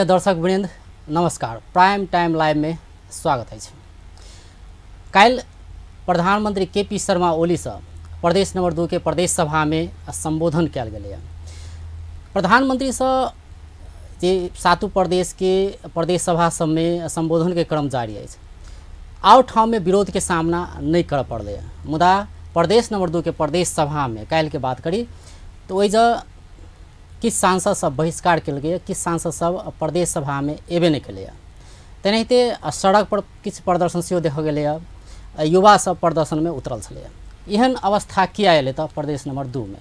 दर्शक वृंद नमस्कार। प्राइम टाइम लाइव में स्वागत है। काल प्रधानमंत्री केपी शर्मा ओली से प्रदेश नंबर 2 के प्रदेश सभा में संबोधन किया गया। प्रधानमंत्री से जे 7 प्रदेश के प्रदेश सभा सब में संबोधन के क्रम जारी है। आउ ठाव में विरोध के सामना नहीं कर पड़े। मुदा प्रदेश नंबर 2 के प्रदेश सभा में काल के बात करी तो वही किस सांसद सब बहिष्कार किया गया, किस सांसद सब प्रदेश सभा में एबे नहीं कल। तेनाहिते सड़क पर किस प्रदर्शन से देखा गया, युवा सब प्रदर्शन में उतरल छे। एहन अवस्था किया अल तो प्रदेश नंबर 2 में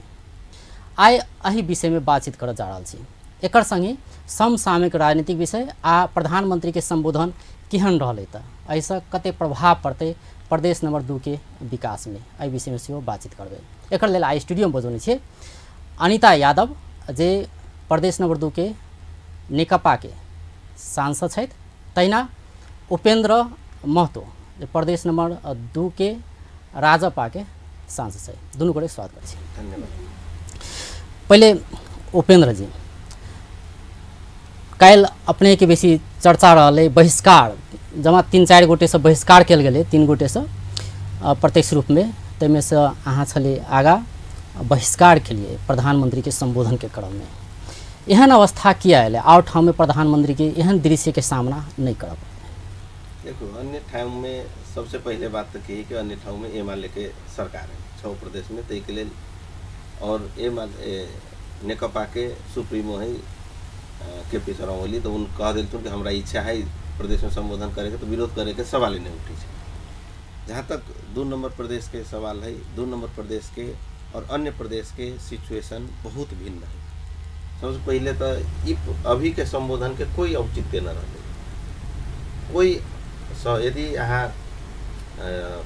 आइ अही विषय में बातचीत कर जा रहा छी। एकर संगे समसामयिक राजनीतिक विषय आ प्रधानमंत्री के संबोधन केहन रहले त ऐसा कते प्रभाव पड़ते प्रदेश नंबर 2 के विकास में, एहि विषय में सेहो बातचीत करबे। एकर लेल आइ स्टूडियो में बजौने छे अनिता यादव जे प्रदेश नंबर 2 के नेकपा के सांसद छथि, तहिना उपेंद्र महतो जे प्रदेश नंबर 2 के राजपा के सांसद छथि। दुनू गोटे स्वागत करै छी। धन्यवाद। पहले उपेंद्र जी, काल अपने के बेसी चर्चा रहा बहिष्कार, जमा 3-4 गोटे से बहिष्कार कल गए, 3 गोटे से प्रत्यक्ष रूप में, तैमें से अहाँ छले आगा बहिष्कार के लिए प्रधानमंत्री के संबोधन के क्रम में। एहन अवस्था किया है आउ ठाव में प्रधानमंत्री के एहन दृश्य के सामना नहीं कर पाए। देखो, अन्य ठाव में सबसे पहले बात तो कही कि अन्य ठाव में एमाले के सरकार है 6 प्रदेश में, तय के लिए और नेकपा के सुप्रीमो है केपी शर्मा ओली, तो उन कह दिलथुन कि हमारा इच्छा है प्रदेश में संबोधन करेंगे तो विरोध करे के सवाल ही नहीं उठी है। जहाँ तक 2 नंबर प्रदेश के सवाल है, 2 नंबर प्रदेश के और अन्य प्रदेश के सिचुएशन बहुत भिन्न है। सबसे पहले तो अभी के संबोधन के कोई औचित्य न रहे। कोई यदि यहाँ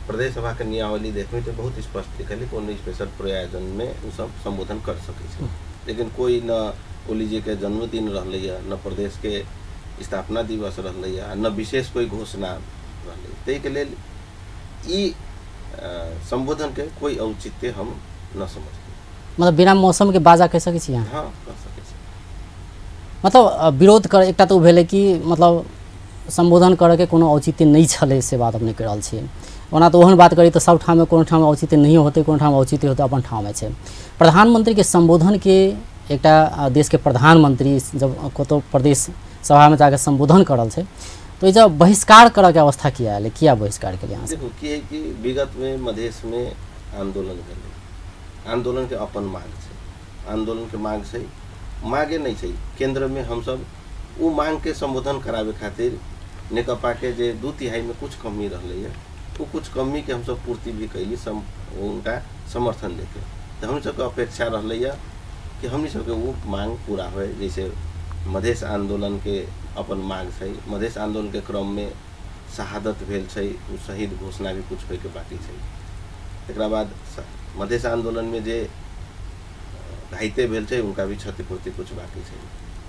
प्रदेश सभा के नियमावली देखबे तो बहुत स्पष्ट लिखल है कोनो स्पेशल प्रयोजन में उ सब संबोधन कर सके। लेकिन कोई न ओली जी के जन्मदिन रहले, न प्रदेश के स्थापना दिवस रहले, न विशेष कोई घोषणा रहले। तय के लेल ई संबोधन के कोई औचित्य हम न समझते। मतलब बिना मौसम के बाजा कह सके छी यहाँ? हाँ, कह सके छी। मतलब विरोध कर एक तो भेले कि मतलब संबोधन करे के कोनो औचित्य नहीं छले, से बात अपने कह रहल छी। ओना तो ओहन बात करी तो सब ठाव में कोनो ठाव में औचित्य नहीं होते, कोनो ठाव में औचित्य होते अपन ठाव में छे। प्रधानमंत्री के संबोधन के एकटा देश के प्रधानमंत्री जब कतो प्रदेश सभा में जाकर संबोधन करल छे तो ये जब बहिष्कार करे के अवस्था किया है, किया बहिष्कार के लिए? देखो कि विगत में मधेश में आंदोलन कर, आंदोलन के अपन मांग है, आंदोलन के मांग से मांगे नहीं चाहिए। केंद्र में हम सब वो मांग के संबोधन करावे खातिर नेकपा के जे 2/3 में कुछ कमी रहले है, वो कुछ कमी के हम सब पूर्ति भी कैली, उनका समर्थन देके। तो हम सबके अपेक्षा रहले है कि हमनी सबके वो मांग पूरा हो। जैसे मधेश आंदोलन के अपन मांग है, मधेश आंदोलन के क्रम में शहादत भेल छै, वो शहीद घोषणा भी कुछ होय के बाकी छै। एकरा बाद मधेश आंदोलन में जे घायते भेल छै उनका भी क्षतिपूर्ति कुछ बाकी छै।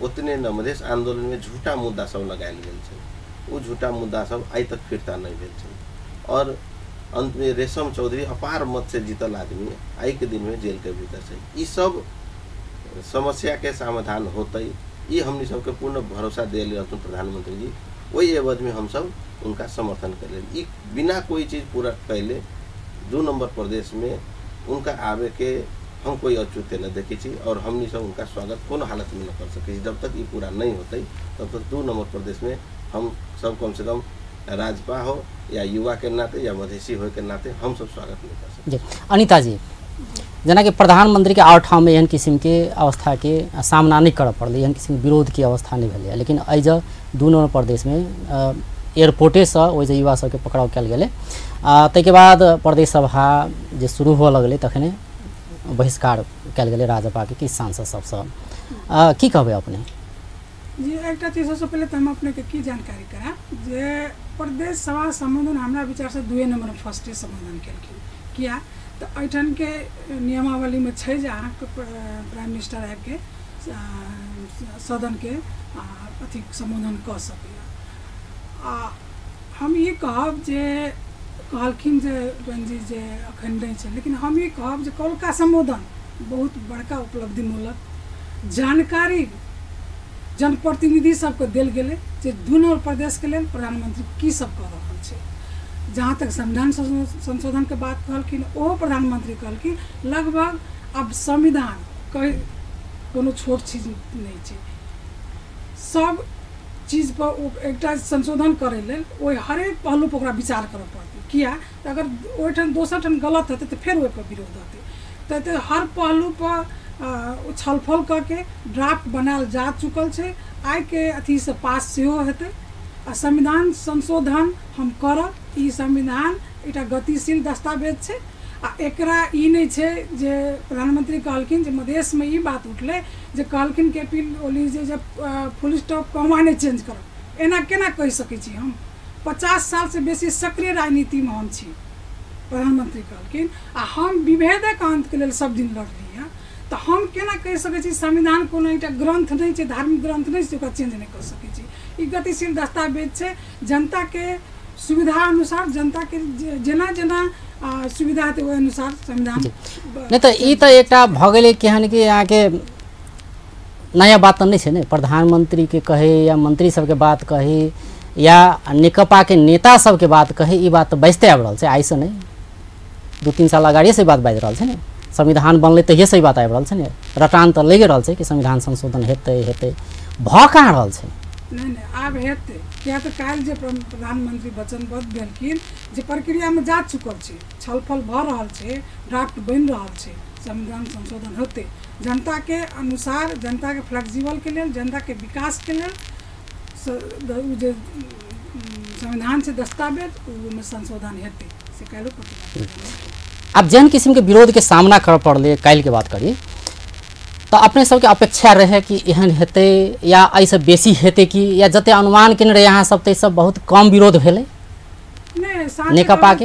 उतने न मधेश आंदोलन में झूठा मुद्दा सब लगायल गेल छै, वो झूठा मुद्दा सब आई तक फिरता नहीं भेल छै। और अंत में रेशम चौधरी अपार मत से जीतल आदमी आई के दिन में जेल के भीतर छै। ये सब समस्या के समाधान होते, ये हमनी सबके पूर्ण भरोसा दिल रहतुन प्रधानमंत्री जी। वही एवज में हम सब उनका समर्थन कर बिना कोई चीज़ पूरा कैले 2 नंबर प्रदेश में उनका आवे के हम कोई औचित्य न देखे छी। और हमनी सब उनका स्वागत कोनो हालत में न कर सके। जब तक ये पूरा नहीं होते तब तक 2 नंबर प्रदेश में हम सब कम से कम राजपा हो या युवा के नाते या मधेसी हो के नाते हम सब स्वागत नहीं कर सकते। अनिता जी, जना कि प्रधानमंत्री के आउ ठाव में एहन किस्म के अवस्था के सामना नहीं कर पड़े, एहन किस्म विरोध की अवस्था नहीं भेल, लेकिन अज 2 नंबर प्रदेश में एयरपोर्टे से वही युवा सबके पकड़ाव कल गए। तैके बाद प्रदेश सभा जे शुरू हो लगले तखने बहिष्कार कल गए राजपा के किस सांसद सबसे। की कहबे अपने जी? एक चीज सबसे पहले तो हम अपने के की जानकारी करा जे प्रदेश सभा संबोधन हमारा विचार से 2 नंबर फर्स्ट संबोधन किया तो ऐठन के नियमावली में छै जे अहाँ के प्राइम मिनिस्टर आबि के सदन के अथी संबोधन कर सके। हम ये कहब जे कहलखिन जे रंजी जे अखन नहीं छै, लेकिन हम ये कहब जे कौलका संबोधन बहुत बड़का उपलब्धिमूलक जानकारी जनप्रतिनिधि सबके देल गेलै जे दुनू प्रदेश के लेल प्रधानमंत्री की सब कऽ रहल छै। जहाँ तक संविधान संशोधन के बात कहलखिन ओहो प्रधानमंत्री कहलखिन लगभग अब संविधान कोनो छोट चीज नहीं छै, सब चीज पर एकटा संशोधन करे लेल ओहि हरेक पहलू पर ओकरा विचार करऽ पड़तै। किया तऽ अगर ओहिठाम दोसर ठाम गलत हेतै तऽ फेर ओहिपर विरोध हेतै। तऽ हर पहलू पर छलफल करके ड्राफ्ट बनायल जा चुकल छै। आइ के अथी से पास सेहो हेतै। आ संविधान संशोधन हम करब, ई संविधान एकटा गतिशील दस्तावेज छै। आ एकरा ई नहीं छै जे प्रधानमंत्री कहलखिन जे मधेश में ई बात उठलै जे कहलखिन केपी ओली जे जब फुल स्टॉप कमा नहीं चेंज करब, एना केना कहि सकै छी हम? 50 साल से बेसी सक्रिय राजनीति में हम छी, प्रधानमंत्री कहलखिन। आ हम विभेदक अंत के लेल सब दिन लड़ली हैं, तो हम केना कहि सकै छी संविधान कोनो एकटा ग्रंथ नहीं छै, धार्मिक ग्रंथ नहीं छै, ओकरा चेंज नहीं कर सकै छी। ई गतिशील दस्तावेज छै, जनता के सुविधा अनुसार जनता के जेना जेना सुविधा हेतै ओहि अनुसार संविधान। नहीं तो ई तो एकटा भ गेलै केहन कि यहाँ के नया बात तो नहीं छै ने, प्रधानमंत्री के कहे या मंत्री सब के बात कहे या नेकपा के नेता सब के बात कहे, ई बात तो बजते आबि रहल छै आइ से नहीं, 2-3 साल अगाड़िए से बात बाजि रहल छै ने। संविधान बनलै तहिए से बात आबि रहल छै ने, रटान तो लगे रहल छै कि संविधान संशोधन हेतै हेतै, भ कहाँ रहल छै? नहीं आब हेतै। किया तऽ काल्हि जे प्रधानमंत्री वचनबद्ध भेलखिन जे प्रक्रिया में जा चुकल छै, छलफल भऽ रहल छै, ड्राफ्ट बनि रहल छै, संविधान संशोधन होतै। जनता के अनुसार, जनता के फ्लेक्सिबल के लेल, जनता के विकास के लेल जे संविधान से दस्तावेज में संशोधन हेतै से काल्हि। अब जेहन किस्म के विरोध के सामना कर पड़ले, काल्हि के बात करी तो अपने सबके अपेक्षा रहे कि एहन हेतै या ऐसे बेसी हेतै कि, या जते अनुमान केने रहे यहाँ सब, सब बहुत कम विरोध भेलै नेकपा के?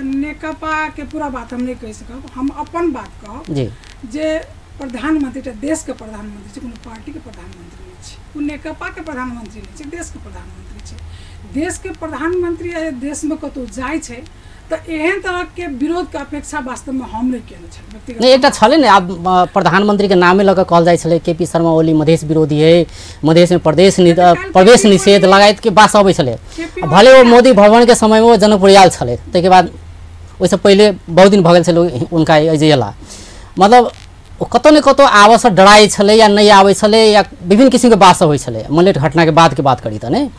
नेकपा के पूरा बात हम नहीं कह सकब, हम अपन बात कहब जी जे प्रधानमंत्री देश के प्रधानमंत्री छै, कोनो पार्टी के प्रधानमंत्री नहीं छै, वो नेकपा के प्रधानमंत्री नहीं छै, देश के प्रधानमंत्री छै। देश के प्रधानमंत्री देश में कतौ जाय छै तो एहन तरह के विरोध के अपेक्षा वास्तव में हम नहीं केने छै व्यक्तिगत। नहीं एकटा छलै ने, आब प्रधानमंत्री के नामे लऽ कऽ कहल जाइ छलै केपी शर्मा ओली मधेश विरोधी है, मधेश में प्रवेश निषेध लगायत के बात अबै छलै। भले वो मोदी भवन के समय में वो जनकपुर आयल छलै, ताहिके बाद ओहिसँ पहिले बहुत दिन भऽ गेल छलै उनका जे अयला, मतलब कतौ ने कतौ आबऽ से डराइ छलै या नहीं आबै छलै या विभिन्न किस्म के बात सब होइ छलै, मलेट घटना के बाद के बात करी तऽ नहीं।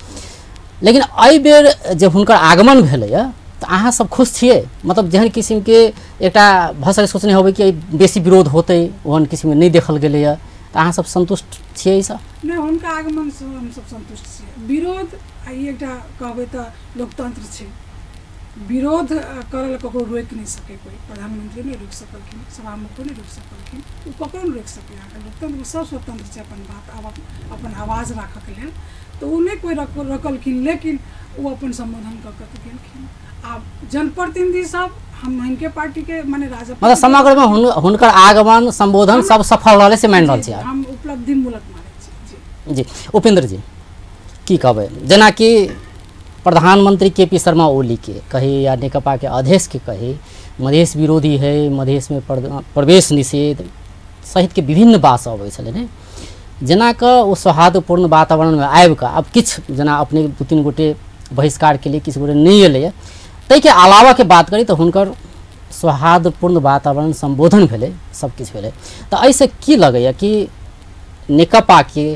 लेकिन एहि बेर जे हुनकर आगमन भेलैए तो अहाँ सब खुश छियै? मतलब जेहन किस्म के एकटा भऽ सोचने होबै कि बेसी विरोध होतै, ओहन किस्म के नहीं देखल गेलैए, तो अहाँ सब संतुष्ट छियै ई सब? नहीं, हुनका आगमन से हम सब संतुष्ट छियै। विरोध ई एकटा कहबै तऽ लोकतंत्र छै, विरोध करल ककरो रोकि नहीं सकै कोई, प्रधानमंत्री नहीं रोकि सकलखिन, सभामुखो नहीं रोकि सकलखिन, ओ ककरो नहीं रोकि सकै। अहाँके लोकतंत्र सब स्वतंत्र छै अपन बात अपन आवाज राखऽ के लेल, तो ओ नहीं कोई रोकलखिन, लेकिन वो अपन संबोधन कऽ कऽ गेलखिन। आब जनप्रतिनिधि सब हम हिनके पार्टी के माने राजा, मतलब समग्र में हुनकर आगमन संबोधन सब सफल रहले से मान रहल छी, हम उपलब्धि मूलक मानै छी। जी उपेंद्र जी की कहबै? जेना कि प्रधानमंत्री केपी शर्मा ओली के कही या नेकपा के अध्यक्ष के कही मधेश विरोधी है, मधेश में प्रवेश निषेध सहित के विभिन्न बात अबै छलै ने, जेना कि वो सौहार्दपूर्ण वातावरण में आबि कऽ आब किछु जेना अपने 2-3 गोटे बहिष्कार के लिए किछु गोटे नहीं एलैए, ताहि के अलावा के बात करी तो हुनकर सौहार्दपूर्ण वातावरण संबोधन भेलै, सब किछु भेलै। तो ऐसे की लगैए कि नेकपा के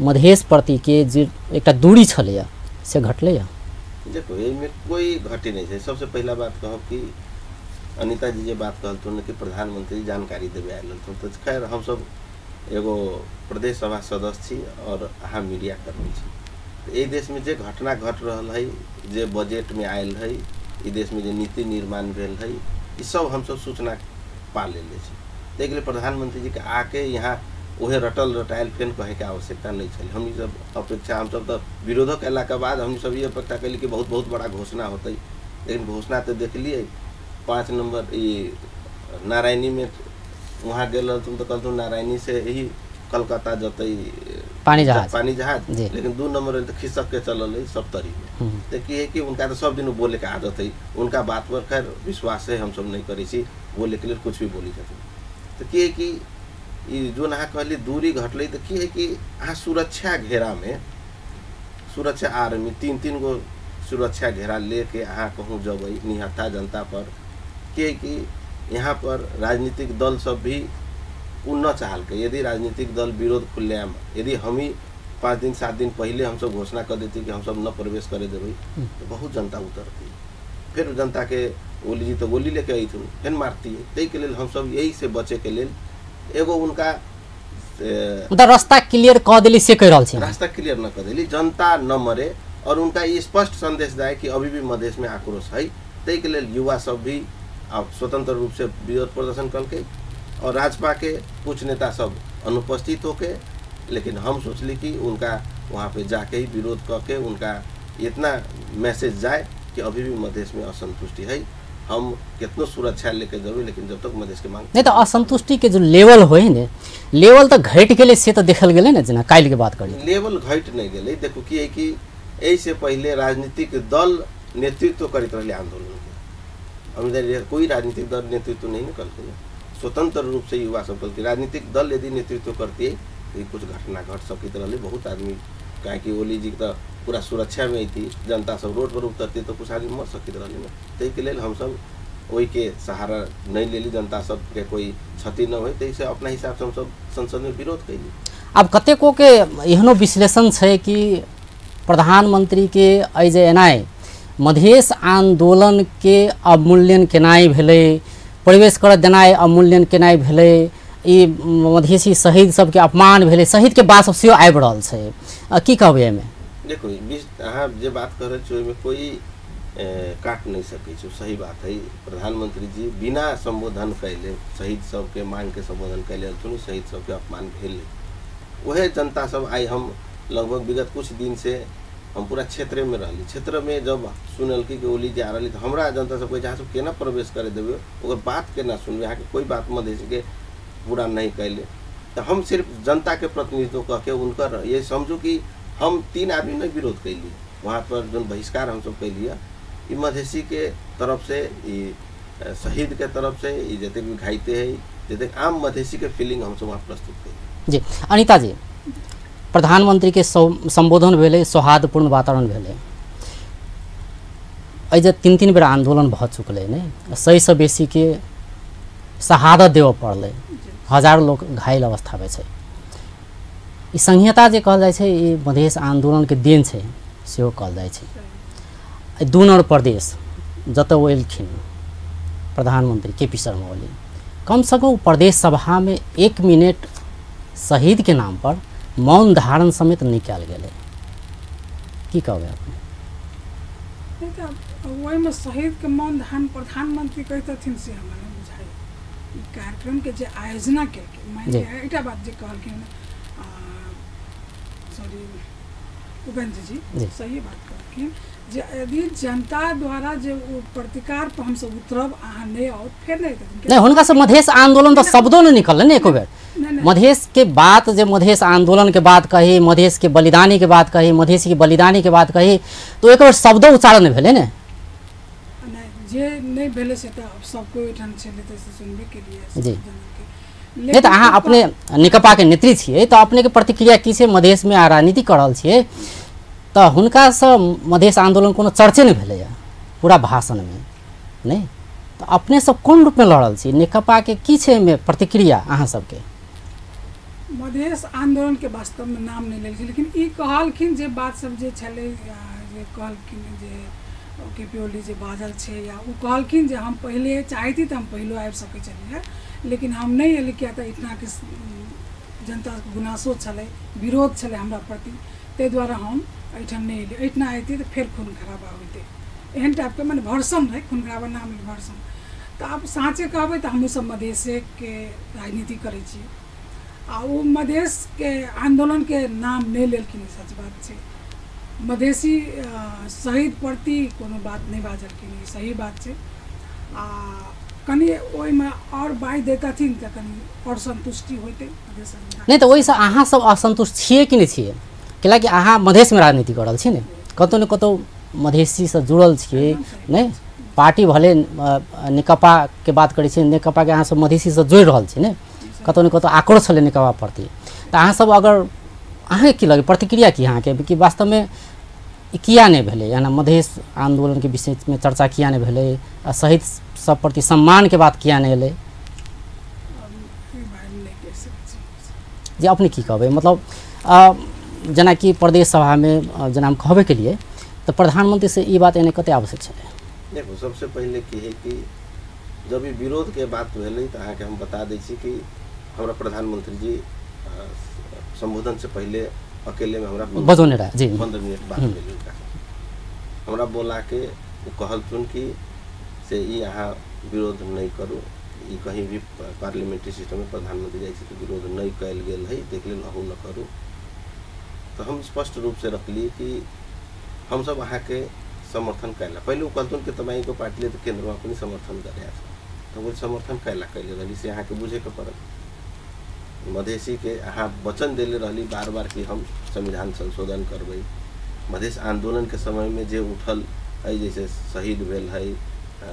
मधेश प्रति के जे एकटा दूरी छलैए से घटलैए? देखो एहिमे कोई घटी नहीं है। सबसे पहला बात कहब कि अनिता जी जे बात कहलथुन कि प्रधानमंत्री जानकारी देवे आयल हथुन, तो खैर हम सब एगो प्रदेश सभा सदस्य छी और अहाँ मीडिया कर्मी छी। एहि देश में जे घटना घट रहल है, जे बजट में आयल है, ई देश में जे नीति निर्माण भेल है, ई सब हम सब सूचना पा लेले छी। ताहि लेल प्रधानमंत्री जी के आके यहाँ ओहे रटल रटायल फेन कहे के आवश्यकता नहीं छल। हम सब अपेक्षा, हम सब तो विरोध कला के बाद हम सब ये अपेक्षा कैली कि बहुत बहुत बड़ा घोषणा होते, लेकिन घोषणा तो देख लिए 5 नंबर ये नारायणी में वहाँ गेल तुम तो कहतु नारायणी से यही कलकत्ता जते पानी जहाज, लेकिन 2 नंबर तो खिसक के चलल है सब तरी में। तो की है कि उनका तो सब दिन बोले के आदत है, उनका बात पर खैर विश्वास है, हम सब नहीं करी छी, बोले के लिए कुछ भी बोली जाती। तो की है कि जोन अहाँ कहली दूरी घटलै तो की है कि अहाँ सुरक्षा घेरा में सुरक्षा आर्मी 3-3 गो सुरक्षा घेरा लेके अहाँ कहूँ जबै निहत्था जनता पर के कि यहाँ पर राजनीतिक दल सब भी उन्न चाहल के यदि राजनीतिक दल विरोध खुलेआम यदि हम ही 5 दिन 7 दिन पहले हम सब घोषणा कर देती कि हम सब न प्रवेश करे देबै तो बहुत जनता उतरती फिर जनता के ओली जी तो गोली लेके आई थी फिर मारती तै के लेल हम सब यही से बचे के लेल एगो उनका मतलब रास्ता क्लियर कह देली से कह रहल छी रास्ता क्लियर न कर देली जनता न मरे और उनका ये स्पष्ट संदेश जाए कि अभी भी मधेश में आक्रोश है तै के लेल युवा सब भी स्वतंत्र रूप से विरोध प्रदर्शन करके और राजपा के कुछ नेता सब अनुपस्थित होके लेकिन हम सोचली कि उनका वहाँ पे जाके ही विरोध करके उनका इतना मैसेज जाए कि अभी भी मधेश में असंतुष्टि है हम कितनो सुरक्षा लेके जरूर लेकिन जब तक मधेश के मांग नहीं तो असंतुष्टि के जो लेवल हो ने लेवल तो घट गेले से तो देखल गेले ना जना काल के बात करी लेवल घट नहीं गेले देखो कि है कि ऐसे पहले राजनीतिक दल नेतृत्व करते रहे आंदोलन के हम कोई राजनीतिक दल नेतृत्व नहीं न करते स्वतंत्र रूप से युवा सब करके राजनीतिक दल यदि नेतृत्व करती है तो कुछ घटना घट सकती रही बहुत आदमी कहे कि ओली जी तो पूरा सुरक्षा में थी जनता सब रोड पर उतरती तो कुछ आदमी मर सकती रही तै के लेल हम सब वही के सहारा नहीं ले ली जनता सब के कोई क्षति न हो तैसे अपना हिसाब से हम सब संसद में विरोध कैली। अब कतेको के एहनो विश्लेषण है कि प्रधानमंत्री के एज एनाई मधेश आंदोलन के अवमूल्यन केनाई भेलै प्रवेश कर देनाई अवमूल्यन केनाई भेलै ई मधेसी शहीद सबके अपमान भेलै शहीद के बात सब सेहो आबि रहल छै की कहबै एहिमे देखो अहाँ जे बात कर रहे में कोई काट नहीं सके सही बात है प्रधानमंत्री जी बिना संबोधन कैले शहीद सबके मांग के संबोधन कैले शहीद सबके अपमान भेल वह जनता सब आई हम लगभग विगत कुछ दिन से हम पूरा क्षेत्र में रही क्षेत्र में जब सुनल कि ओली जी आ रही तो हमारा जनता सब जहाँ सब केना प्रवेश करे देवे ओकर बात केना सुनबे यहाँ के कोई बात मधेश के पूरा नहीं कैले तो हम सिर्फ जनता के प्रतिनिधित्व कह के उनकर ये समझू कि हम 3 आदमी नहीं विरोध कैली वहाँ पर जो बहिष्कार हम सब कैलिए ये मधेसी के तरफ से ये शहीद के तरफ से ये जितने भी घायते है जितने आम मधेसी के फीलिंग हम सब वहाँ प्रस्तुत कैली। जी अनिता जी प्रधानमंत्री के संबोधन भेले सौहार्दपूर्ण वातावरण भेले अजे 3-3 बेर आंदोलन भ चुकले नहीं 100 से बेसी के शहादत देव पड़ले हजारों लोग घायल अवस्था में छै ई संहिता जे कहल जाय छै ई मधेश आंदोलन के देन छै सेहो कहल जाय छै 2 नंबर प्रदेश जत वो एलखिन प्रधानमंत्री केपी शर्मा ओली कम से कम प्रदेश सभा में 1 मिनट शहीद के नाम पर मौन धारण समेत निकाल गए की कहबे अपने वही में शहीद के मौन धारण प्रधानमंत्री कहते से हमारे बुझाई कार्यक्रम के जे आयोजना के एटा बात जे कहलखिन सॉरी उपेंद्र जी सही बात कहलखिन जे यदि जनता द्वारा जे प्रतिकार पर हम सब उतरब अहाँ नहीं आओ फिर नहीं हुनका से मधेश आंदोलन तो शब्दों नहीं निकल ने एको बेर मधेश के बात जे मधेश आंदोलन के बात कही मधेश के बलिदानी के बात कही मधेसी के बलिदानी के बात कही तो एक बार शब्द उच्चारण भेले ने जे नहीं भेले से तो सबको एठन छले त सुनबे के लिए जी नहीं तो अहाँ अपने निकपा के नेत्री छिए तो अपने के प्रतिक्रिया की छै मधेश में आ राजनीति कर रहल छिए तो हुनका से मधेश आंदोलन कोनो चर्चे नहीं भेले पूरा भाषण में नहीं तो अपने सब कोन रूप में लड़ल छी निकपा के की छै में प्रतिक्रिया अहाँ सबके मधेश आंदोलन के वास्तव में नाम नहीं लेलखिन लेकिन ई कहलखिन जे बात सब जे छले जे कहलखिन जे केपी ओली जे बाजल छे या उ कहलखिन जे हम पहले चाहती तो हम पहले आबि सके छलिए लेकिन हम नहीं एलिए किया तो इतना के जनता गुनासो छले विरोध छले हमरा प्रति ते द्वारा हम एठन नहीं एलिए इतना आती तो फिर खून खराबा होते एहन टाइप के मैंने भरसम रहे खून खराबा नाम भरसम तो आप साँचे कहबे तो हम सब मधेश के राजनीति करे छी आ वो मधेश के आंदोलन के नाम नहीं लेलखिन सच बात है मधेसी शहीद प्रति कोनो बात नहीं बाजलखिन सही बात है आ कनी ओई में और बाई देता थी तो कनी और संतुष्टि होते नहीं तो वही से अहाँ सब असंतुष्ट छिए कि नहीं छिए कैलाकि अहाँ मधेश में राजनीति कर रहल छी ने कतौ न कतौ मधेसी से जुड़ल छिए नहीं पार्टी भले निकपा के बात करै छी निकपा के अहाँ सब मधेसी से जोड़ रहल छी ने कतौ न कतौ आक्रोश छलै नेकपा प्रति। तऽ अहाँ सब अगर अहाँके की लगे प्रतिक्रिया की अहाँके कि वास्तव में किया नहीं भेलै, यानी मधेश आंदोलन के विषय में चर्चा किया नहीं भेलै, शहीद सब प्रति सम्मान के बात किया नहीं एलै? जी अपने की कहबै, मतलब जेना कि प्रदेश सभा में जेना हम कहबे के लिए तो प्रधानमंत्री से ये बात एने कते आवश्यक है? देखो सबसे पहले की है कि जब ये विरोध के बात भेलै तो अहाँके हम बता दै छी कि हमरा प्रधानमंत्री जी संबोधन से पहले अकेले में हमरा बजौने रहा जी 15 मिनट बात भेलै। हमरा बोला के कहलथुन कि से ई अहाँ विरोध नहीं करू, ई कहीं भी पार्लियामेंट्री सिस्टम में प्रधानमंत्री जाइ तो विरोध नहीं कल गेल है, देख लेल अहू न करू। तो हम स्पष्ट रूप से रखली कि हम सब अहाँ के समर्थन कैला। पहले वो कहलथुन कि तपाईँ को पार्टी तो केंद्र में अपनी समर्थन करे, तो वो समर्थन कैला कैले रही से अहाँ के बुझे के पड़त। मधेसी के अहाँ वचन दिले रहली बार बार कि हम संविधान संशोधन करबै। मधेश आंदोलन के समय में जे उठल है, जैसे शहीद भेल है,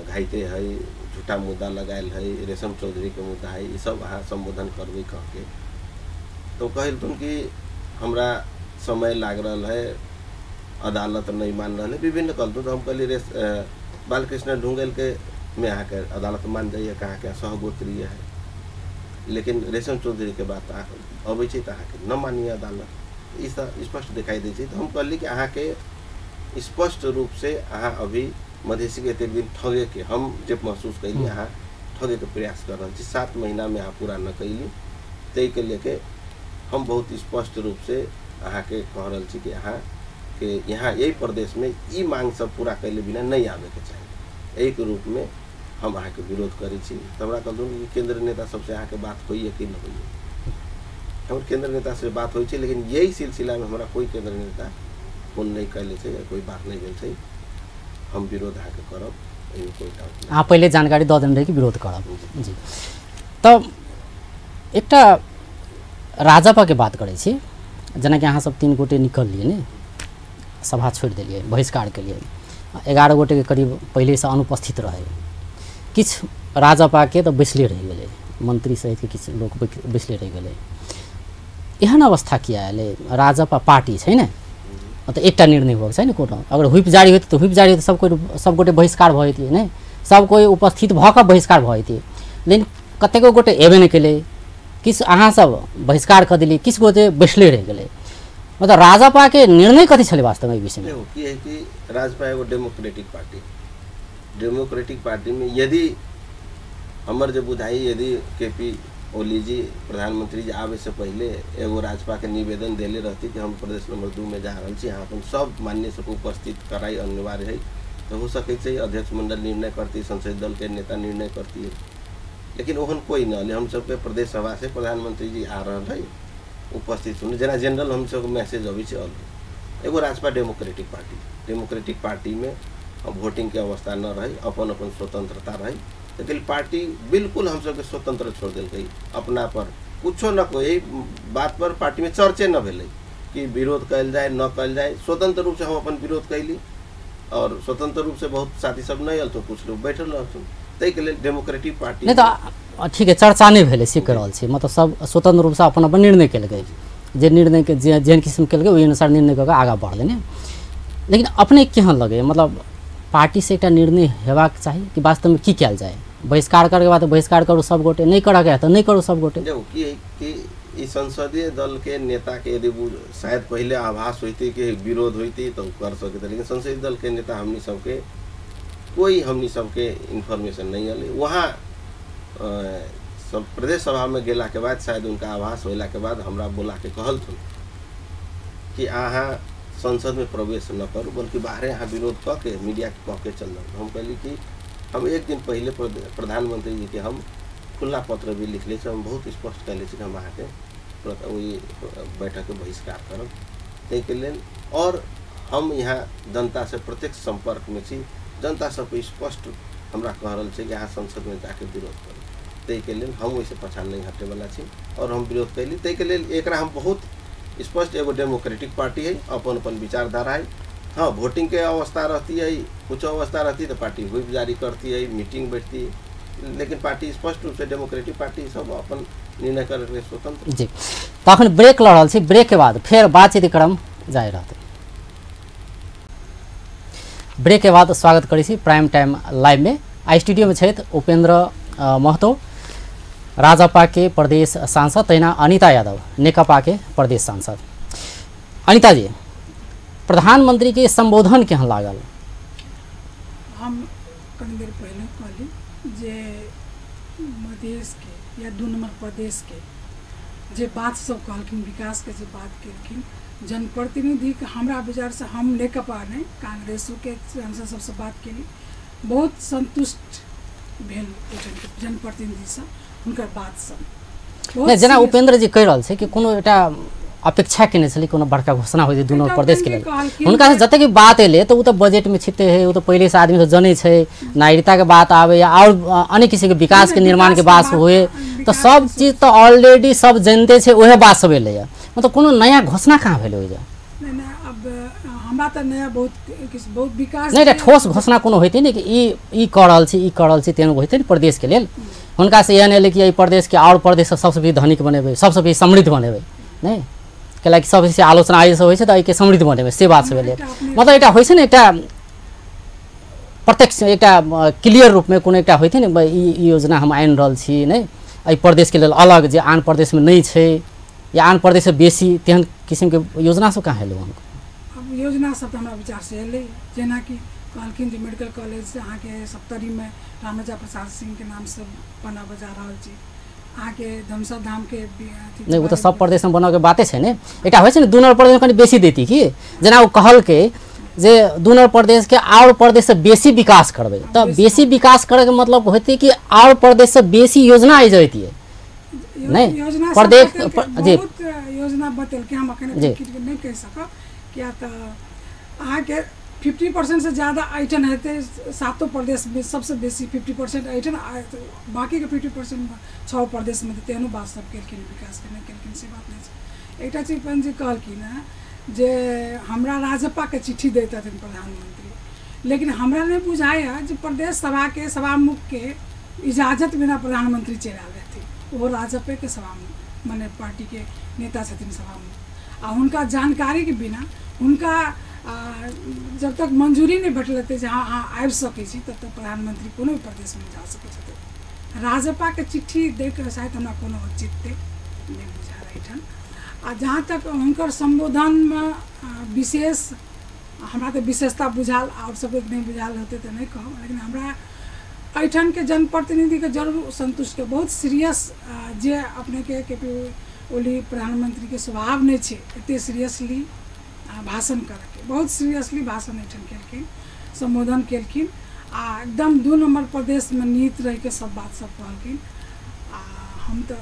घायते है, झूठा मुद्दा लगायल है, रेशम चौधरी के मुद्दा है, ये सब अहाँ संबोधन करबै कह के। तो कहलथुन कि हमरा समय लाग रहा है, अदालत नहीं मान रहा है, विभिन्न कहलथुन। तो हम कहली बालकृष्ण ढुंगेल के में अहाँ के अदालत मान जाइए, कहाँ के सहगोत्रीय है, लेकिन रेशम चौधरी के बात अबै छै तो अहाँ के न मानिए अदालत, ई स्पष्ट दिखाई दै छै। तो हम कहली कि अहाँ के स्पष्ट रूप से अहाँ अभी मधेसी के एतेक दिन ठगे के हम जे महसूस कैली, अहाँ ठगे के प्रयास कर रहा छी, 7 महीना में अहाँ पूरा न कैली। तै के लेके हम बहुत स्पष्ट रूप से अहाँ के कह रहा छी कि अहाँ के यहाँ यही प्रदेश में ई मांग सब पूरा कैले बिना नहीं आवे के चाहिए, एक रूप में हम अहाँ के विरोध करी छी। तो हमरा कहलूँ कि केंद्र नेता सबसे अहाँ के बात होइए कि न होइए? हम केंद्र नेता से बात होइ छै, लेकिन यही सिलसिला में हमारा कोई केंद्र नेता फोन नहीं कैले छै, कोई बात नहीं भेल छै। हम विरोध अहाँ के करब, एहिमे कोई डाउट नहीं। अहाँ पहले जानकारी दऽ देने रही कि विरोध करब जी। तब एकटा राजपा के बात करै छी, जेना कि अहाँ सब 3 गोटे निकललिए ने, सभा छोड़ दिलिए बहिष्कार के लिए, 11 गोटे के करीब पहले से अनुपस्थित रहे, किछ राजपा के तो बैसले रह गए, मंत्री सहित के किछ लोग बैसले रह गए। एहन अवस्था किया है? राजपा पार्टी है ना, तो एक निर्णय हो कोनो, अगर व्हिप जारी होती तो व्हिप जारी होती सब गोटे बहिष्कार भए जैतिए नहीं, सब कोई उपस्थित भऽ कऽ बहिष्कार भऽ जैतिए, लेकिन कतेको गोटे एबे नहीं केले, किछ अहाँ सब बहिष्कार कर दिली, किछ गोटे बैसले रह गए। मतलब राजपा के निर्णय कथी छले वास्तव में विषय में? की है कि राजपा एगो डेमोक्रेटिक पार्टी, डेमोक्रेटिक पार्टी में यदि हमर जो बुझाई, यदि केपी ओली जी प्रधानमंत्री जी आवे से पहले एगो राजपा के निवेदन देले रहती कि हम प्रदेश नंबर 2 में जा रहा छी, यहाँ अपन सब मान्य सबको उपस्थित कराई अनिवार्य है, तो हो सके छै अध्यक्ष मंडल निर्णय करती, संसदीय दल के नेता निर्णय करती है, लेकिन ओहन कोई न। हम सबके प्रदेश सभा से प्रधानमंत्री जी आ रहा है, उपस्थित सुन जना जनरल हम सब मैसेज अभी से एगो Rajpa democratic party, democratic party में वोटिंग के अवस्था न रही, अपन अपन स्वतंत्रता रही, लेकिन पार्टी बिल्कुल हम सबके स्वतंत्र छोड़ दिल गई अपना पर, कुछो न कोई यही बात पर पार्टी में चर्चे न भेलै कि विरोध कल जाए न कल जाए। स्वतंत्र रूप से हम अपन विरोध कैली, और स्वतंत्र रूप से बहुत साथी सब नहीं आयल, तो कुछ लोग बैठल रहथुन, तै के लेल डेमोक्रेटिक पार्टी नहीं तो ठीक है, चर्चा नहीं भेलै से कह रहल छी, मतलब सब स्वतंत्र रूप से अपन अपन निर्णय केलकै, जे निर्णय के जेहन किस्म केलकै ओहि अनुसार निर्णय कऽ आगा बढ़लै ने। लेकिन अपने केहन लगे, मतलब पार्टी से एकटा निर्णय हेबाक चाही कि वास्तव में की कयल जाए? बहिष्कार करके बाद बहिष्कार करू सब गोटे, नहीं करके है तो नहीं करू सब गोटे। देखो की है कि इस संसदीय दल के नेता के यदि शायद पहले आभास होती कि विरोध होती तो कर सकते, लेकिन संसदीय दल के नेता हमनी सबके कोई हमनी सबके इन्फॉर्मेशन नहीं आली। वहाँ सब प्रदेश सभा में गेला के बाद शायद उनका आभास होला के बाद हमरा बोला के कहलथुन कि अहाँ संसद में प्रवेश न करू, बल्कि बाहरे अहाँ विरोध कऽ के मीडिया के कह के चल जाऊ। हम कहली कि हम एक दिन पहले प्रधानमंत्री जी के हम खुला पत्र भी लिख ले, हम बहुत स्पष्ट कह ले कि हम अहाँ के बैठक के बहिष्कार करब, तै के लेल। और हम यहाँ जनता से प्रत्यक्ष संपर्क में छी, जनता सबके स्पष्ट हमरा कह रहल छै कि अहाँ संसद में जाके विरोध करू, तै के लेल हम वैसे पछाड़ नहीं हटे वाला छी, और हम विरोध कैली। तै के लेल एकरा हम बहुत स्पष्ट, एगो डेमोक्रेटिक पार्टी है, अपन अपन विचारधारा है। हाँ, वोटिंग के अवस्था रहती है, कुछ अवस्था रहती है तो पार्टी व्हिप जारी करती है, मीटिंग बैठती है, लेकिन पार्टी स्पष्ट रूप से डेमोक्रेटिक पार्टी सब अपन निर्णय करे के स्वतंत्र जी। तो अखन ब्रेक लड़ रहा छी, ब्रेक के बाद फिर बातचीत क्रम जारी रहते। ब्रेक के बाद स्वागत करी छी प्राइम टाइम लाइव में। आई स्टूडियो में छथि उपेंद्र महतो, राजपा के प्रदेश सांसद, तहिना अनिता यादव, नेकपा के प्रदेश सांसद। अनिता जी, प्रधानमंत्री के संबोधन केहन लागल? हम कनी देर पहले कहली जे मधेश के या 2 नंबर प्रदेश के जे बात सब कहलखिन, विकास के जे बात केलखिन, जनप्रतिनिधि के हमरा विचार से हम नेकपा नहीं कांग्रेसों के सांसद सबसे बात केली, बहुत संतुष्ट भेल जनप्रतिनिधि से हुनकर बात सब। नहीं, जेना उपेंद्र जी कह रहल छै कि कोनो एटा अपेक्षा केने छली कोनो बड़का घोषणा होय दुनू प्रदेश के लेल। हुनका से जते की बात एले तो उ तो बजट में छिपते है, उ तो पहले से आदमी तो जने छै, नागरिकता के बात आवे या और अन्य किसी के विकास के निर्माण के बात हुए तो सब चीज तो ऑलरेडी सब जानते छै, ओहे बात सब एले। मतलब कोनो नया घोषणा कहाँ भेल होय जा? नहीं अब हमरा त नया बहुत विकास नहीं ठोस घोषणा कोनो होइते नहीं कि ई कर रहल छी तेन होइते प्रदेश के लेल। हुनका से एहन एले कि ई प्रदेश के और प्रदेश सबसे भी धनिक बनेबै, सबसे भी समृद्ध बनेबै, नहीं कैला कि सबसे आलोचना आई सब होइ छै त एके समृद्ध बनेबै से बात सब एले। मतलब एटा होइ छै ने, एकटा प्रत्यक्ष एकटा क्लियर रूप में कोनो एकटा होइते ने ई योजना हम आनि रहल छी, नहीं एहि प्रदेश के लेल अलग जे आन प्रदेश में नहीं छै या आन प्रदेश से बेसी तेहन किस्म के योजना सब कहाँ एलै? अब योजना सब हमरा विचार से एलै, जेना कि कहलखिन जे मेडिकल कॉलेज से अहाँ के 70 में रामराजा प्रसाद सिंह के नाम से बनाबे जा रहल छी, अहाँ के धमसा धाम के नहीं वो तो सब प्रदेश में बनावे के बाते छै ने। एटा होइ छै ने 2 नंबर प्रदेश में कनी बेसी देती कि जेना वो कहल के जे 2 नंबर प्रदेश के और प्रदेश से बेसी विकास करबै, तो बेसी विकास करे के मतलब होते कि और प्रदेश से बेसी योजना आ जैती है, नहीं प्रदेश जी योजना बतेल के हम अखन नहीं कह सकब, क्या तो अहाँ के 50% से ज़्यादा आइटन हेते 7 प्रदेश में सबसे बेसी 50% आइटन, बाकी के 50% 6 प्रदेश में तेहनो बात सब केलखिन, विकास के नहीं केलखिन से बात नहीं छै। एकटा चीज पंजी कहलखिन है जे हमरा राजपा के चिट्ठी देता थे प्रधानमंत्री, लेकिन हमरा नहीं बुझाया जे प्रदेश सभा के सभामुख के इजाजत बिना प्रधानमंत्री चलि आवे थे, वो राजपे के सभामुख माने पार्टी के नेता छथिन सभामुख, आ हुनका जानकारी के बिना हुनका जब तक मंजूरी नहीं भेटल जे हाँ आबि सकै छी तब तक प्रधानमंत्री कोनो भी प्रदेश में जा सकै छथिन। राजपा के चिट्ठी दे के शायद हमरा कोनो औचित्य नहीं बुझा रही। आ जहाँ तक हुनकर संबोधन में विशेष हमरा तो विशेषता बुझाल, और सबके नहीं बुझाल होते तो नहीं कहब, लेकिन हमरा एठन के जनप्रतिनिधि के जरूर संतुष्ट के बहुत सीरियस जे अपने के केपी ओली प्रधानमंत्री के स्वभाव नहीं छै एते सीरियसली भाषण करके, बहुत सीरियसली भाषण एठन केलखिन, संबोधन केलखिन, आ एकदम 2 नंबर प्रदेश में नीत रह के सब बात सब कहलखिन। हम तो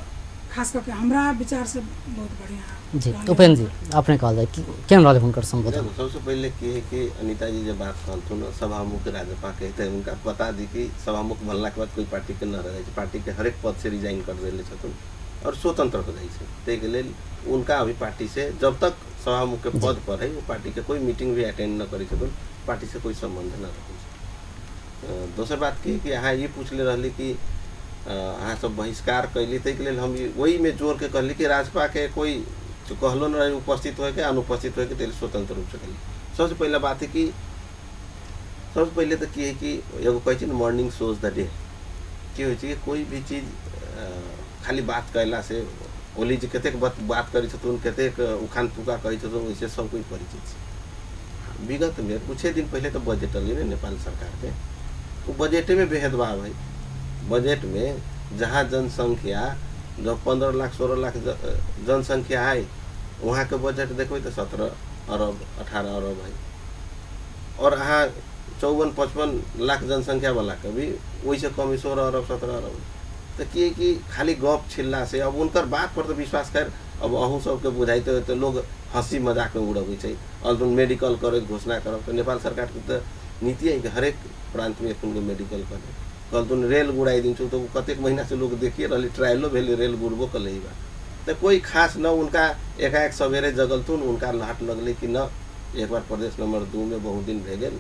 खास करके हमरा विचार से बहुत बढ़िया। जी उपेंद्र जी अपने कहल जाए केहन रहल हुनकर संबोधन? सबसे पहले की है कि अनिता जी जब बात कहलथुन सभामुख राजपा कहते हैं, उनका बता दी कि सभामुख बनला के बाद कोई पार्टी के न रहे, पार्टी के हरेक पद से रिजाइन कर देले छथुन और स्वतंत्र हो जाए छै, ताहि के लेल उनका अभी पार्टी से जब तक सभामुख के पद पर है वो पार्टी के कोई मीटिंग भी अटेंड न करे छथुन, पार्टी से कोई संबंध न रखे। दोसर बात की कि अहाँ ये पूछले रहली कि अहाँ सब बहिष्कार कैली, ताहि के लेल हम वही में जोर के कहली कि राजपा के कोई जो कहलो न रहे उपस्थित होके अनुपस्थित होके तेल स्वतंत्र रूप से करी। सबसे पहला बात है कि सबसे पहले तो की है कि एगो कहै छै मॉर्निंग शोज द डे, की होइ छै कि कोई भी चीज खाली बात कैला से ओली जी कतेक बात करी छथुन, कतेक उखान तुका करी छथुन, वैसे सब कोई परिचित छै। विगत में कुछ दिन पहले तो बजट अली नेपाल सरकार के, वो बजटे में भेदभाव है। बजट में जहाँ जनसंख्या जब 15 लाख 16 लाख जनसंख्या है, वहाँ के बजट देखो तो 17 अरब 18 अरब है, और अहाँ 54-55 लाख जनसंख्या वाला के भी वही से कम 16 अरब 17 अरब। तो कि खाली गप छिल्ला से अब उनकर बात पर तो विश्वास कर, अब अहूँ सबके बुझाइते तो लोग हंसी मजाक में उड़बै छै, और मेडिकल करे घोषणा करब तो नेपाल सरकार के तो नीति है कि हरेक प्रांत में अपन मेडिकल करे, कल तुम रेल गुड़ाई दिन्छौ तो कतेक महीना से लोग देखिए रही, ट्रायलो भेले रेल गुड़बो कल बा। तो कोई खास न उनका एकाएक सवेरे जगलथुन, उनका लहट लगल कि न एक बार प्रदेश नंबर 2 में बहुत दिन भे गेल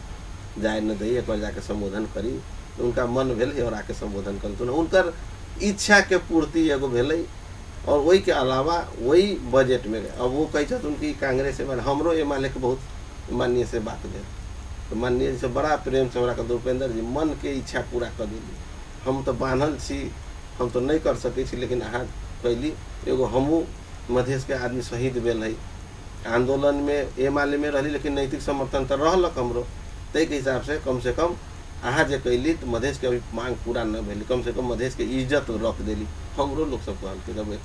जाए न दी, एक बार जाके संबोधन करी, तो उनका मन भेल और आके संबोधन करथुन। उनकर इच्छा के पूर्ति एगो भेलै और वही के अलावा वही बजट में अब वो कही उनकी कांग्रेस से हमरो एमाले के बहुत माननीय से बात दे तो माननीय जी से बड़ा प्रेम से हमरा उपेंद्र जी मन के इच्छा पूरा कर दिली हम तो बांधल छी हम तो नहीं कर सके छी लेकिन अहाँ कैली एगो हमू मधेश के आदमी शहीद भेल है आंदोलन में एमाले में रही लेकिन नैतिक समर्थन तो रहलक हमरो तय के हिसाब से कम अहाँ जे कैली तो मधेश के अभी मांग पूरा न भेली कम से कम मधेश के इज्जत रख देली हमरो लोग सब कहलकै जब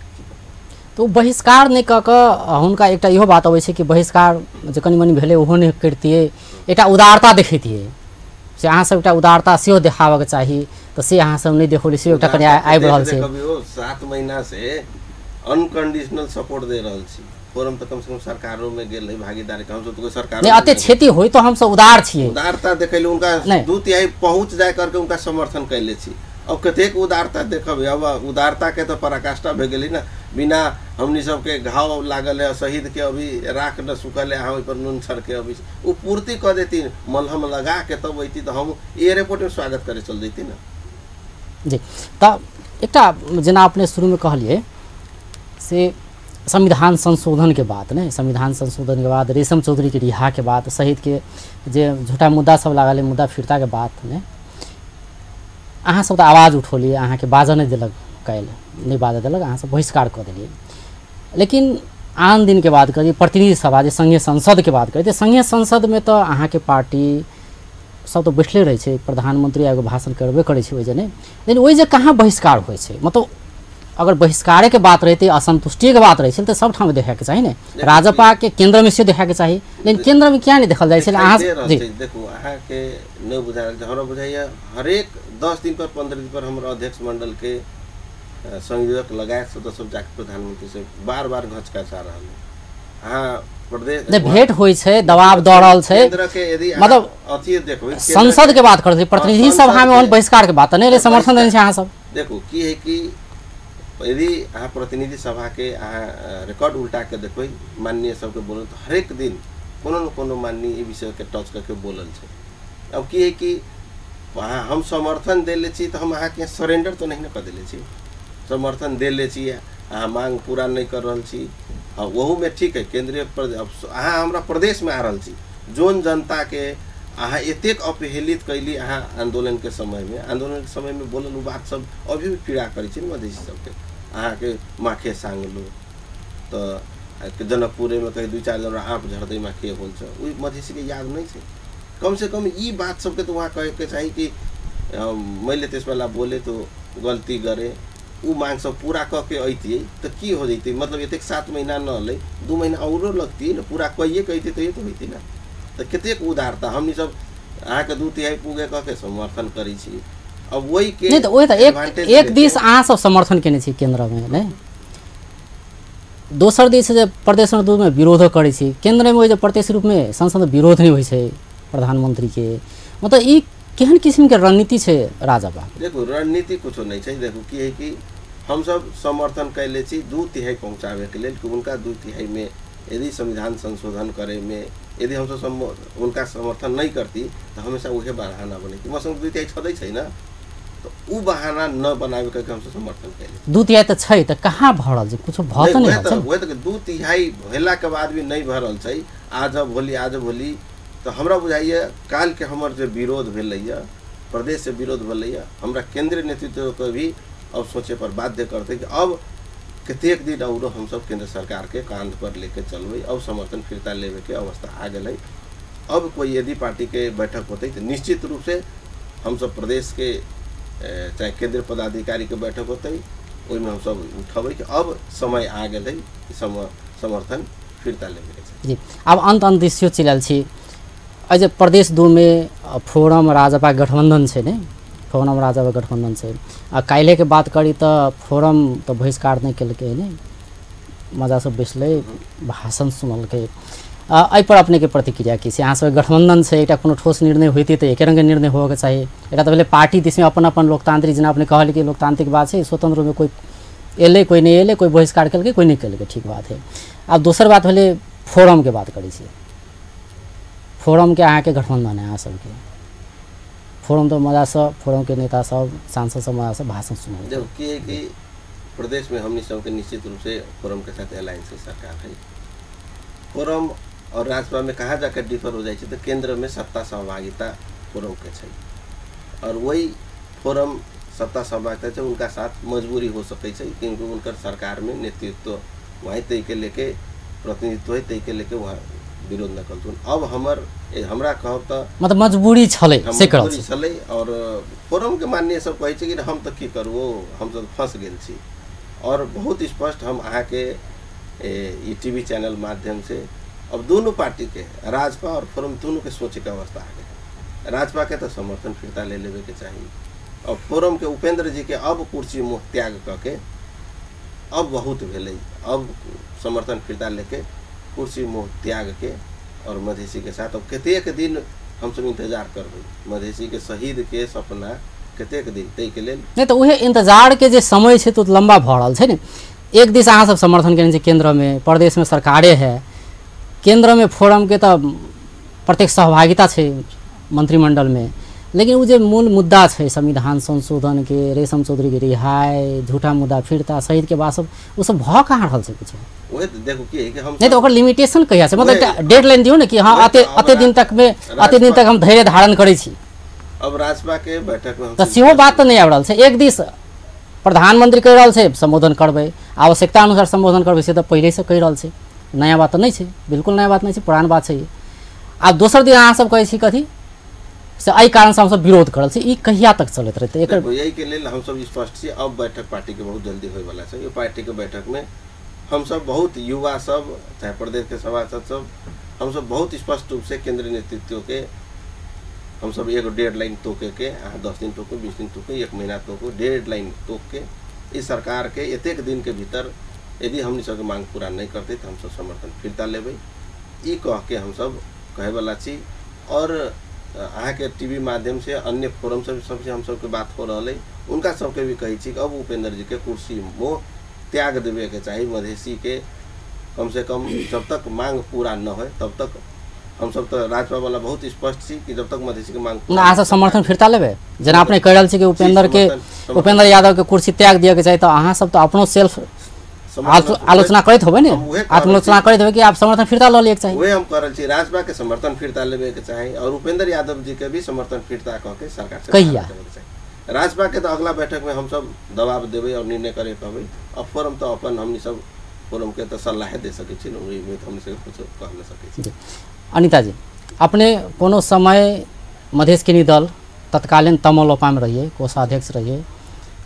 तो बहिष्कार नहीं कऽ कऽ हुनका एकटा इहो बात अबै छै कि बहिष्कार जे कनि मनि भेलै ओहो नहि करितियै एकटा उदारता देखैतियै से अहाँ सब एकटा उदारता सेहो देखाबक चाही तो से अहाँ सब नहीं देखौली से एकटा कनि आबि रहल छै 7 महीना से अनकंडीशनल सपोर्ट दे रहल छी फोरम तो कम से कम सरकारों में गेल है भागीदारी हम सब तो कोई सरकार नहीं अते क्षति होई तो हम सब उदार छियै उदारता देखैले उनका 2/3 पहुंच जाय करके उनका समर्थन कैले छी अब कतेक उदारता देखब अब उदारता के तो पराकाष्ठा भे गेली ना बिना हमनी सबके घाव लागल है शहीद के अभी राख न सुखल है अहाँ पर नून छर के अभी वो पूर्ति कर देती मलहम लगा के तब अती तो हम एयरपोर्ट में स्वागत करे चल देती ना जी तो एकटा जेना अपने शुरू में कहलिए से संविधान संशोधन के बाद नहीं संविधान संशोधन के बाद रेशम चौधरी के रिहा के बाद शहीद के जे झूठा मुद्दा सब लागल मुद्दा फिरता के बाद ने अहाँ सब तो आवाज़ उठौलिए अहाँ के बाजऽ नहीं दिलक कैल नहीं बाजऽ दिलक अहाँ सब बहिष्कार कर दिलिए लेकिन आन दिन के बात करिए प्रतिनिधि सभा जे संघीय संसद के बात करिए संघीय संसद में तो अहाँ के पार्टी सब तो बैठले रहे छै प्रधानमंत्री एगो भाषण करबे करे छै ओइ जे लेकिन ओइ जे कहाँ बहिष्कार होय छै मतलब अगर बहिष्कार के बात रहती असंतुष्टि के बात रही तो सब ठाम देखा के चाहिए ना राजपा के केंद्र में से देखा के चाहिए लेकिन केंद्र में क्या नहीं देखल जाए देखो अहाँ के नहीं बुझा हमरा बुझाइए हरेक 10 दिन पर 15 दिन पर हमारा अध्यक्ष मंडल के संयोजक लगाए सदस्य सब जाके प्रधानमंत्री से बार बार घचका चाह रहा हाँ प्रदेश भेंट होई छै दबाव दऽ रहल छै मतलब अथी देखो संसद के बात करते प्रतिनिधि सभा में बहिष्कार के बात नहीं समर्थन देने अहाँ सब देखो की है कि यदि अहाँ प्रतिनिधि सभा के रिकॉर्ड उल्टा के देखो माननीय सबके बोल तो हरेक दिन कोनो न कोनो माननीय विषय के टच करके बोलल छै अब की है कि हम समर्थन देले छी तो हम अहाँ के सरेंडर तो नहीं न कर देले छी समर्थन देले छी अहाँ मांग पूरा नहीं कर रहल छी वहू में ठीक है केंद्रीय अहाँ हमरा प्रदेश में आ रहल छी जोन जनता के अहाँ एतेक अपहेलित कैली अहाँ आंदोलन के समय में बोलल बात सब अभी भी पीड़ा करै छै मधेसी सबके अहाँ के माखे सांगलो तो जनकपुर में कहीं 2-4 जन आप झड़ते माखे बोल ओई मधेसी के याद नहीं छै कम से कम ई बात सबके तो वहाँ कहे के चाहिए कि मैले त्यस बेला बोले तो गलती करे उ मांग सब पूरा करके अइतिए तो की हो जैती मतलब एतेक 7 महीना न ले 2 महीना औरो लगती न पूरा कहिए कहते तो ये तो होती ना तो कतेक उदारता हमनी सब अहाँ के 2/3 पूगे के समर्थन करी छी अब वही के नहीं तो वही तो एक दिस अहाँ सब समर्थन केने छी केंद्र में नहीं दोसर दिस जे प्रदेश में दूर में विरोध करे छी केंद्र में प्रत्यक्ष रूप में संसद में विरोध नहीं होई छै प्रधानमंत्री के मतलब ई केहन किस्म के रणनीति छै राजपा देखो रणनीति कुछो नहीं छै देखो की है कि हम सब समर्थन कैले छी 2/3 पहुंचावे के लेल कि उनका 2/3 में यदि संविधान संशोधन करे में यदि हम सब उनका समर्थन नहीं करती तो हमेशा वही बहाना बने मौसम 2/3 छदै छै ना तो उ बहाना न बनावे के हम सब समर्थन कैले 2/3 तो छै तो कहाँ भरल छै कुछ भत नहीं है वो तो 2/3 भेला के बाद भी नहीं भरल छै आज भोली तो हमरा बुझाइए काल के हमर जो विरोध भेलैया प्रदेश से विरोध भेलैया हमरा केंद्रीय नेतृत्व को भी अब सोचे पर बाध्य करते कि अब कतेक दिन और हम सब केंद्र सरकार के कांध पर लेके चलबे अब समर्थन फिरता लेवे के अवस्था आ गई अब कोई यदि पार्टी के बैठक होते तो निश्चित रूप से हम सब प्रदेश के चाहे केंद्रीय पदाधिकारी के बैठक होते ओइमे हम सब उठबे कि अब समय आ गई समर्थन फिरता लेवे के जी अब अंत दिशो चलल छी अज प्रदेश 2 में फोरम राजपा गठबंधन है नहीं फोरम राजपा गठबंधन है काल्हि के बात करी तो फोरम तो बहिष्कार नहीं कल नहीं मजा से बैसले भाषण सुनल पर अपने के प्रतिक्रिया की से अहाँ सब गठबंधन से एक कोनो ठोस निर्णय होती तो एक रंग निर्णय होगा चाहिए एक तो पहले पार्टी दिस में अपन लोकतांत्रिक जेना अपने कहल कि लोकतांत्रिक बात है स्वतंत्र में कोई एले कोई नहीं एले कोई बहिष्कार कल कोई नहीं कल ठीक बात है अब दोसर बात पहले फोरम के बात करी फोरम के अहाँ के गठबंधन है अहाँ सबके फोरम तो मजा से फोरम के नेता सब सांसद सब मजा से भाषण सुनल जबकि कि प्रदेश में हमनी सबके निश्चित रूप से फोरम के साथ अलायंस सरकार है। फोरम और राजपा में कहाँ जाकर डिफर हो जाए तो केंद्र में सत्ता सहभागिता फोरम के छै और वही फोरम सत्ता सहभागिता से उनका साथ मजबूरी हो सके क्योंकि उनकर सरकार में नेतृत्व वहीं तय के लेके प्रतिनिधित्व है तय के लेके वहाँ विरोध न करतुन। अब हमरा कहब तो मतलब मजबूरी छले से करल छले और फोरम के माननीय सब कहै छै कि हम तो की करू हम तो फंस गेल छी और बहुत स्पष्ट हम अहाँ के ये टीवी चैनल माध्यम से अब दोनों पार्टी के राजपा और फोरम दोनों के सोचे के अवस्था आ गए। राजपा के तो समर्थन फिरता ले लेवे के चाहिए और फोरम के उपेंद्र जी के अब कुर्सी मुँह त्याग करके अब बहुत भेले अब समर्थन फिरता लेके कुर्सी मुँह त्याग के और मधेसी के साथ अब कतेक दिन हम सब इंतजार करबे मधेसी के शहीद के सपना कतेक दिन तय के लेल नहीं तो उहे इंतजार के जे समय छै तो लंबा भ रहल छै ने। एक दिस अहाँ सब समर्थन केने छै केंद्र में प्रदेश में सरकारे है केंद्र में फोरम के तो प्रत्यक्ष सहभागिता छै मंत्रिमंडल में लेकिन वो जो मूल मुद्दा है संविधान संशोधन के रेशम चौधरी के रिहाई झूठा मुद्दा फिरता शहीद के बाद सब वो सब भ कहाँ रहल छै कुछ ओए देखो की है कि हम नहीं तो ओकर लिमिटेशन कहिया से मतलब डेडलाइन दियो ना कि हाँ अते दिन तक हम धैर्य धारण करै छी। अब राजपा के बैठक में तो सेहो बात तो नहीं आबि रहल छै। एक दिस प्रधानमंत्री कहि रहल छै संबोधन करबै आवश्यकता अनुसार संबोधन करबै से तो पहले से कहि रहल छै नया बात तो नहीं छै बिल्कुल नया बात नहीं छै पुरान बात छै। आ दोसर दिन अहाँ सब कहै छी कथी से एहि कारण से हम सब विरोध करल छी ई कहिया तक चलत रहतै एकर यही के लेल हम सब स्पष्ट छी। अब बैठक पार्टी के बहुत जल्दी होय वाला छै। ये पार्टी के बैठक में हम सब बहुत युवा सब चाहे प्रदेश के सभासद सब हम सब बहुत स्पष्ट रूप से केंद्रीय नेतृत्व के हम सब एक डेडलाइन तोके के 10 दिन तोके 20 दिन तोके 1 महीना तोके डेडलाइन तोक के इस सरकार के एतेक दिन के भीतर यदि हमनी सबके मांग पूरा नहीं करते तो हम सब समर्थन फिरता लेबै ई कह के हम सब कहे वाला छी। और अहाँ के टीवी माध्यम से अन्य फोरम सबसे हम सबके बात हो रहा है उनका सबके भी कही छी अब उपेंद्र जी के कुर्सी मोह त्याग देवे के चाहिए मधेसी के कम से कम जब तक मांग पूरा न हो तब तक हम सब तो राजपा वाला बहुत स्पष्ट छी कि जब तक मधेसी के मांग अहाँ सब समर्थन फिरता लेबै जेना अपने कह रहल छी कि उपेंद्र यादव के कुर्सी त्याग दिए के चाहिए तो अहाँ सब तो अपनो सेल्फ आलोचना करते होबे ने आत्मलोचना करते होबे कि आप समर्थन फिरता ल लेके चाहिए वही हम कह रहल छी राजपा के समर्थन फिरता लेवे के चाहिए और उपेंद्र यादव जी के भी समर्थन फिरता कह के सरकार से कहिया राजपा के तो अगला बैठक में हम सब दबाव देवे और निर्णय करे कहबे। अब फोरम तो अपन हमनी सब फोरम के तो सलाह दे सके छी में तो हमनी से कुछ कह न सके छी। अनिता जी अपने कोनो समय मधेश के दल तत्कालीन तमलोपा में रहिए कोषाध्यक्ष रहिए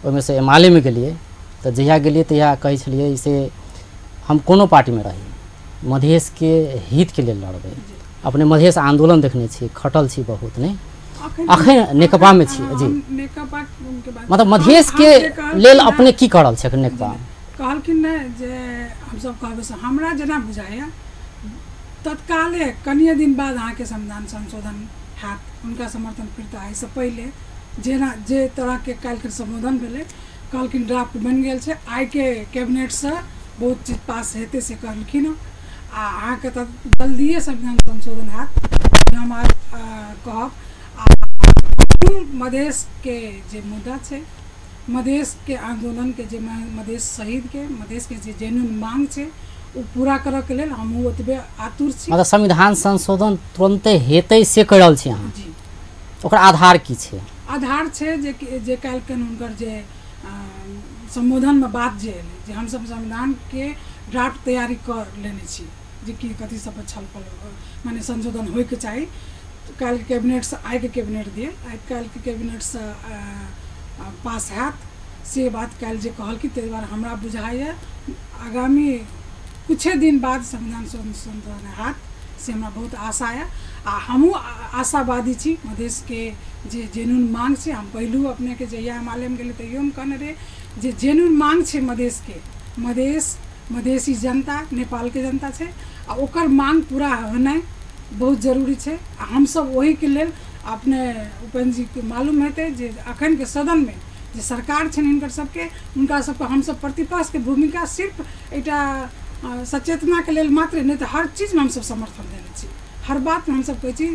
ओहिमे से एमाले में गेलिए तो जहिया गेलिए तहिया कहै छलिए से हम कोनो पार्टी में रही मधेश के हित के लिए लड़बै अपने मधेश आंदोलन देखने छी खटल छी बहुत नहीं अखन नेकपा में छी जी मतलब मधेश के लेल अपने की करल छै नेकपा कहलखिन ने जे हम सब कहबै से हमरा जेना बुझाया तत्काले कनिए दिन बाद अहाँ के संविधान संशोधन हैत उनका समर्थन फिरता है से पहले जेना जे तरह के काल्हि के संबोधन भेलै कहलखिन ड्राफ्ट बनि गेल छै आइ के कैबिनेट से बहुत चीज पास हेतै से कहलखिन आ अहाँ के तऽ जल्दिए संविधान संशोधन हैत हम कहब मधेश के जे मुद्दा छै मधेश के आंदोलन के जे मधेश शहीद के मधेश के जे जेन्युइन मांग छै वो पूरा करऽ के लेल हम ओतबे आतुर छी। मतलब संविधान संशोधन तुरंते हेतै से कहि रहल छी अहाँ जी ओकर आधार की छै आधार छै जे काल्हि के हुनकर जे संबोधन में बात जे एलै जे हम सब संविधान के ड्राफ्ट तैयारी कर लेने छी जे कि कथी सब छलफल माने संशोधन होय के चाही काल्हि कैबिनेट से आइ के कैबिनेट दिए आइ काल्हि के कैबिनेट से पास हैत से बात काल्हि जे कहलखिन ताहि दुआरे हमरा बुझाइए आगामी कुछ दिन बाद संविधान संशोधन हैत से हमरा बहुत आशा है आ हमहूँ आशावादी छी मधेश के जे जेन्युइन मांग छै हम पहिलू अपने के जहिया हिमालय में गेलै तैयो हम कहने रहे जे जेन्युइन मांग छै मधेश के मधेसी जनता नेपाल के जनता छै आ ओकर मांग पूरा होनाइ बहुत जरूरी छै। हम सब वही के लेल अपने उपेंद्र जी के मालूम हेतै जे अखन के सदन में जे सरकार छनि हिनकर सबके हुनका सबके हम सब प्रतिपक्ष के भूमिका सिर्फ एकटा सचेतना के लेल मात्र नहीं तो हर चीज में हम सब समर्थन देने छी हर बात में हम सब कहै छी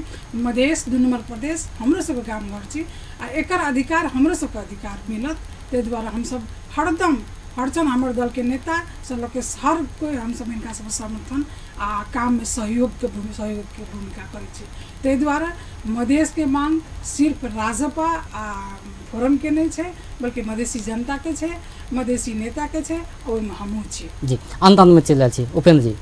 मधेश 2 नंबर प्रदेश हमरो सबके गाम घर छी आ एकर अधिकार हमरो सबके अधिकार मिलत ताहि दुआरे हम सब हरदम हरचन हमारे दल के नेता सब लोग के हर कोई हम सब इनका सब समर्थन आ काम में सहयोग के भूमिका करे छी। ताहि द्वारा मधेश के मांग सिर्फ राजपा आ फोरम के नहीं है बल्कि मधेसी जनता के छे, मधेसी नेता के छे, और हमहू छी। जी अंत में चल जाए उपेंद्र जी,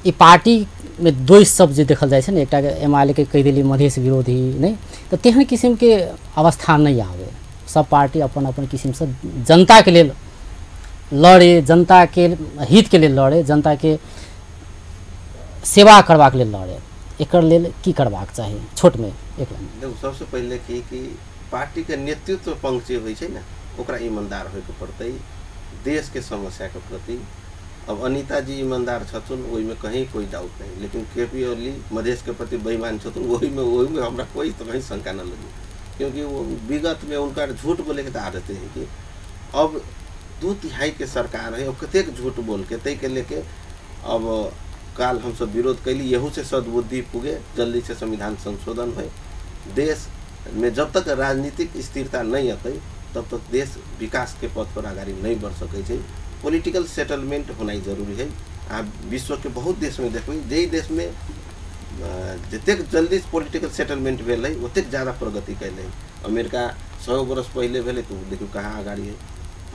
ई पार्टी में द्वैष सब जो देखल जाए ने, एक एमआईएल के कह दिली मधेश विरोधी नहीं, तो तेहन किस्म के अवस्था नहीं आवे। सब पार्टी अपन अपन किस्म से जनता के लिए लड़े, जनता के हित के लिए लड़े, जनता के सेवा करवा के लिए लड़े। एकर लेल की करबाक चाहिए छोट में एक देखो सबसे पहले कि पार्टी के नेतृत्व पंक्ति होइ छै ना, ओकरा ईमानदार होय के पड़तै देश के समस्या के प्रति। अब अनिता जी ईमानदार छथुन, ओहि में कहीं कोई डाउट नहीं, लेकिन केपी ओली मधेश के प्रति बेईमान छथुन, वही में हमरा कोई तो कहीं शंका न लगी, क्योंकि वो विगत में उनका झूठ बोले के आदत है कि अब 2/3 के सरकार है और कतेक झूठ बोल के तय के लेके अब काल हम सब विरोध कैली, यहू से सद्बुद्धि पुगे, जल्दी से संविधान संशोधन है। देश में जब तक राजनीतिक स्थिरता नहीं आते तब तक देश विकास के पथ पर आगाड़ी नहीं बढ़ सके। पॉलिटिकल सेटलमेंट होना जरूरी है। आप विश्व के बहुत देश में देखबे, जे देश में जतेक जल्दी पॉलिटिकल सेटलमेंट भेल है ओतेक ज़्यादा प्रगति कैल है। अमेरिका 100 वर्ष पहले भेले तो देखियो कहाँ आगाड़ी है।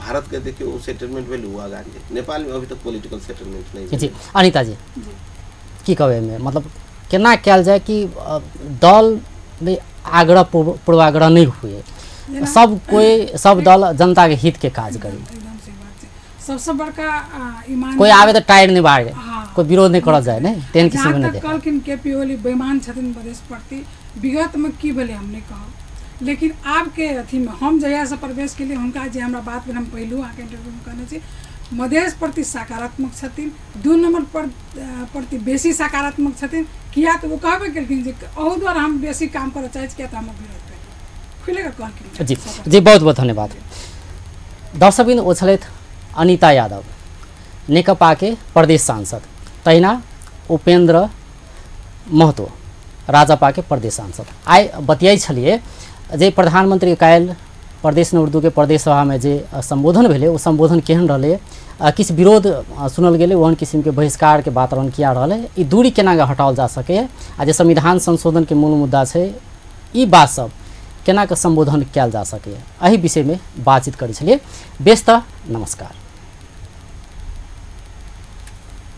भारत के देखियो सेटलमेंट भेल वो आगाड़ी है। नेपाल में अभी तक पॉलिटिकल सेटलमेंट नहीं। जी अनिता जी की कहबे में मतलब केना कैल जाए कि दल में आग्रह पूर्वाग्रह नहीं हुए, सब दल जनता के हित के काज करी। सबसे बड़का ईमान कोई आवे तो टायर नहीं बाढ़ कोई विरोध नहीं करा जाए नहीं, तेन किसी में नहीं कहलखिन केपी ओली बेईमान छथिन मधेश प्रति। विगत में की भेले हमने कहा, लेकिन आब के अथी में हम जहिया से प्रवेश के लिए उनका जे हमरा बात में हम पहलू आके इंटरव्यू में कहने छी मधेश प्रति सकारात्मक छथिन, 2 नंबर प्रति बेसी सकारात्मक छथिन। किया तो वो कहबे केलखिन जे ओहू द्वारा हम बेसी काम करे चाहे किया तो हम विरोध करी खुलेगा कहलखिन। जी बहुत बहुत धन्यवाद। दर्शकबिन ओ छलैथ अनिता यादव, नेकपा के प्रदेश सांसद, तहिना उपेंद्र महतो, राजपा के प्रदेश सांसद। आइ बतियाई छलिए जे प्रधानमंत्री काल्हि प्रदेश नंबर 2 के प्रदेश सभा में जे संबोधन भेले वो संबोधन केहन रहले, किस विरोध सुनल गेले, ओहन किस्म के बहिष्कार के वातावरण किया रहले, ई दूरी केना हटाओल जा सके आ जे संविधान संशोधन के मूल मुद्दा छै ई बात सब केना के संबोधन कैल जा सके, एहि विषय में बातचीत करै छलिए। बेस्त नमस्कार।